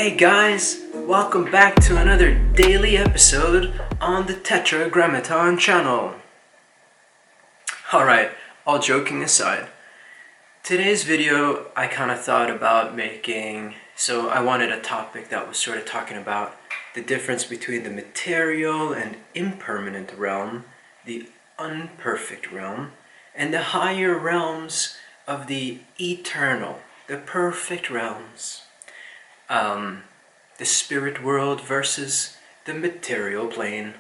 Hey guys, welcome back to another daily episode on the Tetragrammaton channel. Alright, all joking aside, today's video I kind of thought about making, so I wanted a topic that was sort of talking about the difference between the material and impermanent realm, the unperfect realm, and the higher realms of the eternal, the perfect realms. The spirit world versus the material plane.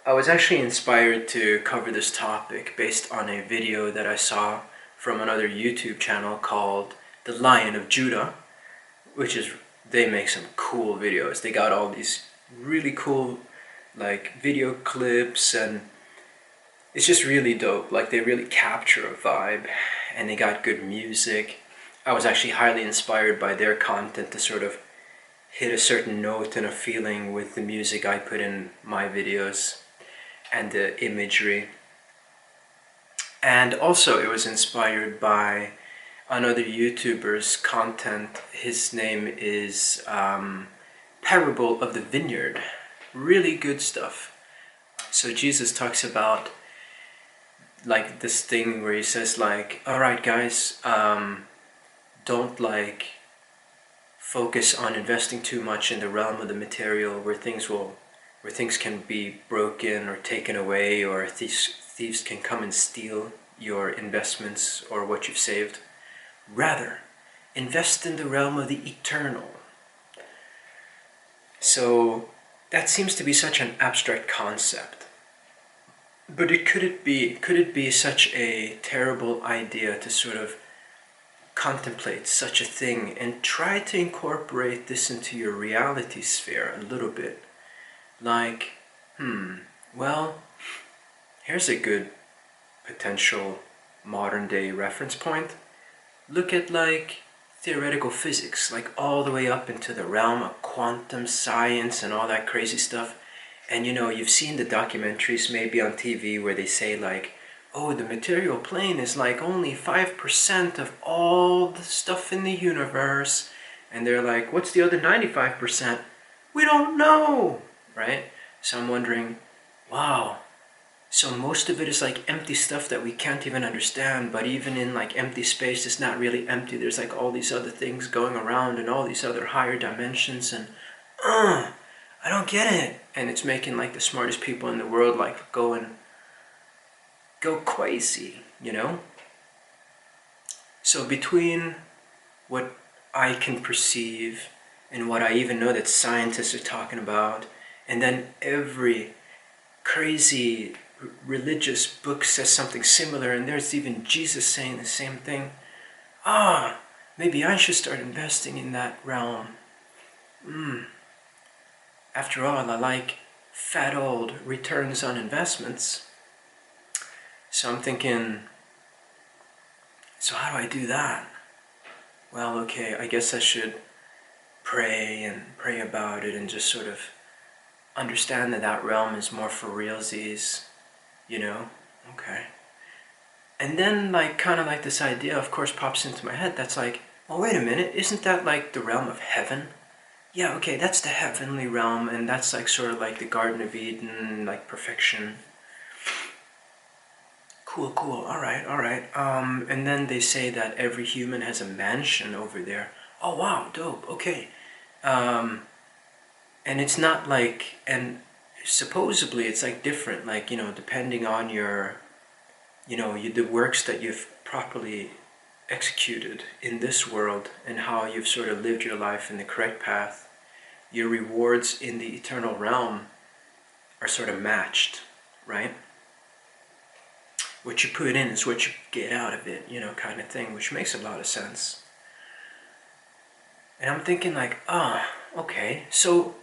I was actually inspired to cover this topic based on a video that I saw from another YouTube channel called The Lion of Judah, they make some cool videos. They got all these really cool video clips, and it's just really dope. They really capture a vibe, and they got good music. I was actually highly inspired by their content to sort of hit a certain note and a feeling with the music I put in my videos and the imagery. And also it was inspired by another YouTuber's content. His name is Parable of the Vineyard. Really good stuff. So Jesus talks about this thing where he says alright guys, don't focus on investing too much in the realm of the material where things can be broken or taken away, or thieves can come and steal your investments or what you've saved. Rather, invest in the realm of the eternal. So that seems to be such an abstract concept. But could it be such a terrible idea to sort of contemplate such a thing and try to incorporate this into your reality sphere a little bit? Well, here's a good potential modern day reference point. Look at theoretical physics, all the way up into the realm of quantum science and all that crazy stuff. And you've seen the documentaries maybe on TV where they say oh, the material plane is only 5% of all the stuff in the universe. And they're what's the other 95%? We don't know, right? So I'm wondering, wow, so most of it is empty stuff that we can't even understand, but even in empty space, it's not really empty. There's all these other things going around and all these other higher dimensions, and I don't get it. And it's making the smartest people in the world go crazy, So between what I can perceive and what I even know that scientists are talking about, and then every crazy religious book says something similar, and there's even Jesus saying the same thing. Maybe I should start investing in that realm. After all, I like fat old returns on investments. So I'm thinking, so how do I do that? Well, okay, I guess I should pray about it and just sort of understand that realm is more for realsies, Okay. And then this idea, of course, pops into my head that's well, wait a minute, isn't that the realm of heaven? Yeah, okay, that's the heavenly realm, and that's sort of the Garden of Eden, perfection. Cool, alright. And then they say that every human has a mansion over there. Oh wow, dope, okay. And it's not and supposedly it's different, depending on your, the works that you've properly executed in this world and how you've sort of lived your life in the correct path, your rewards in the eternal realm are sort of matched, right? What you put in is what you get out of it, kind of thing, which makes a lot of sense. And I'm thinking okay, so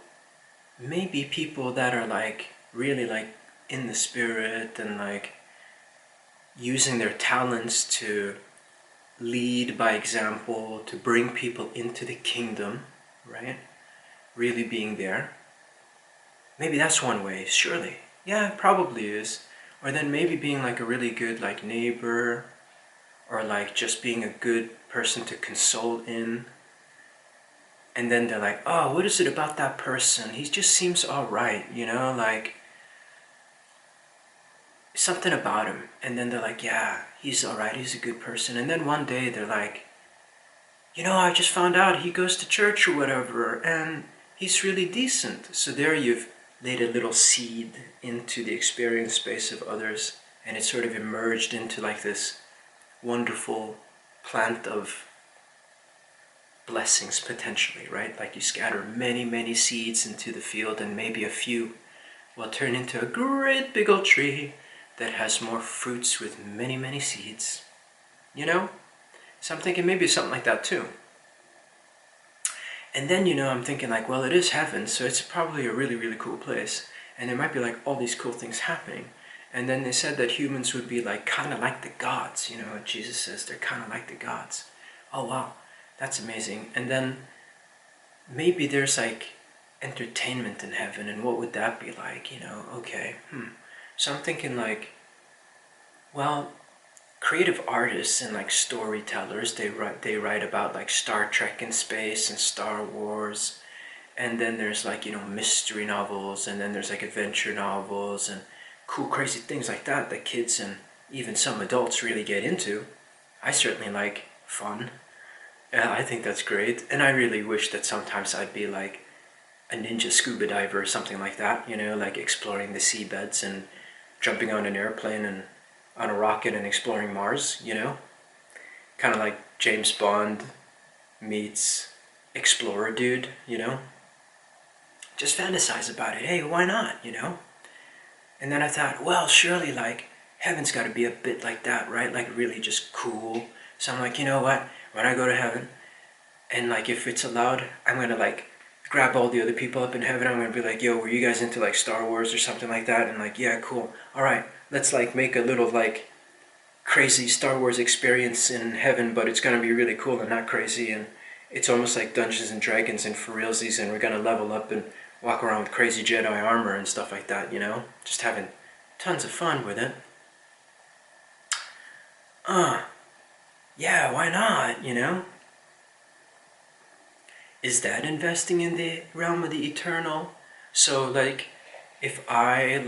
maybe people that are really in the spirit and using their talents to lead by example, to bring people into the kingdom, right? Really being there. Maybe that's one way, surely. Yeah, it probably is. Or then maybe being a really good neighbor, or just being a good person to console in, And then they're like, oh, what is it about that person? He just seems alright, you know, like something about him. And then they're like, yeah, he's alright, he's a good person. And then one day they're like, you know, I just found out he goes to church or whatever, and he's really decent. So there you've laid a little seed into the experience space of others, and it sort of emerged into like this wonderful plant of blessings potentially, right? Like you scatter many, many seeds into the field, and maybe a few will turn into a great big old tree that has more fruits with many, many seeds. You know? So I'm thinking maybe something like that too. And then, you know, I'm thinking like, well, it is heaven, so it's probably a really, really cool place. And there might be like all these cool things happening. And then they said that humans would be like kind of like the gods, you know, Jesus says they're kind of like the gods. Oh wow, that's amazing. And then maybe there's like entertainment in heaven, and what would that be like, you know? Okay, So I'm thinking like, well, creative artists and like storytellers, they write about like Star Trek in space and Star Wars, and then there's like, you know, mystery novels, and then there's like adventure novels and cool crazy things like that that kids and even some adults really get into. I certainly like fun. I think that's great, and I really wish that sometimes I'd be like a ninja scuba diver or something like that, you know, like exploring the seabeds and jumping on an airplane and on a rocket and exploring Mars, you know? Kind of like James Bond meets Explorer Dude, you know? Just fantasize about it. Hey, why not, you know? And then I thought, well, surely like heaven's got to be a bit like that, right? Like really just cool. So I'm like, you know what? When I go to heaven, and like if it's allowed, I'm going to like grab all the other people up in heaven. I'm going to be like, yo, were you guys into like Star Wars or something like that? And like, yeah, cool. All right, let's like make a little like crazy Star Wars experience in heaven, but it's going to be really cool and not crazy. And it's almost like Dungeons and Dragons and for realsies, and we're going to level up and walk around with crazy Jedi armor and stuff like that, you know? Just having tons of fun with it. Yeah, why not, you know? Is that investing in the realm of the eternal? So like, if I've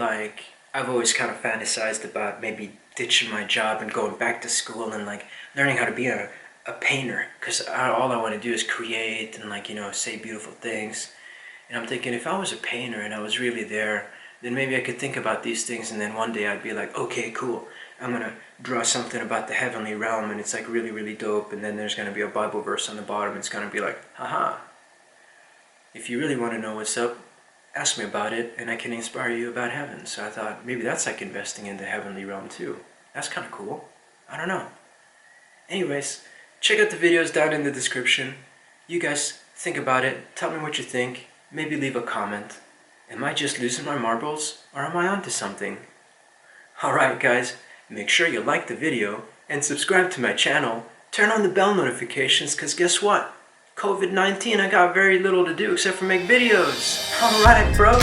always kind of fantasized about maybe ditching my job and going back to school and like learning how to be a painter, because all I want to do is create and like, you know, say beautiful things. And I'm thinking if I was a painter and I was really there, then maybe I could think about these things, and then one day I'd be like, okay, cool, I'm gonna draw something about the heavenly realm, and it's like really, really dope, and then there's gonna be a Bible verse on the bottom. It's gonna be like, haha, if you really want to know what's up, ask me about it, and I can inspire you about heaven. So I thought maybe that's like investing in the heavenly realm too. That's kind of cool. I don't know. Anyways, check out the videos down in the description. You guys think about it, tell me what you think, maybe leave a comment. Am I just losing my marbles, or am I onto something? Alright guys, make sure you like the video and subscribe to my channel. Turn on the bell notifications, because guess what? COVID-19, I got very little to do except for make videos. Alright bro.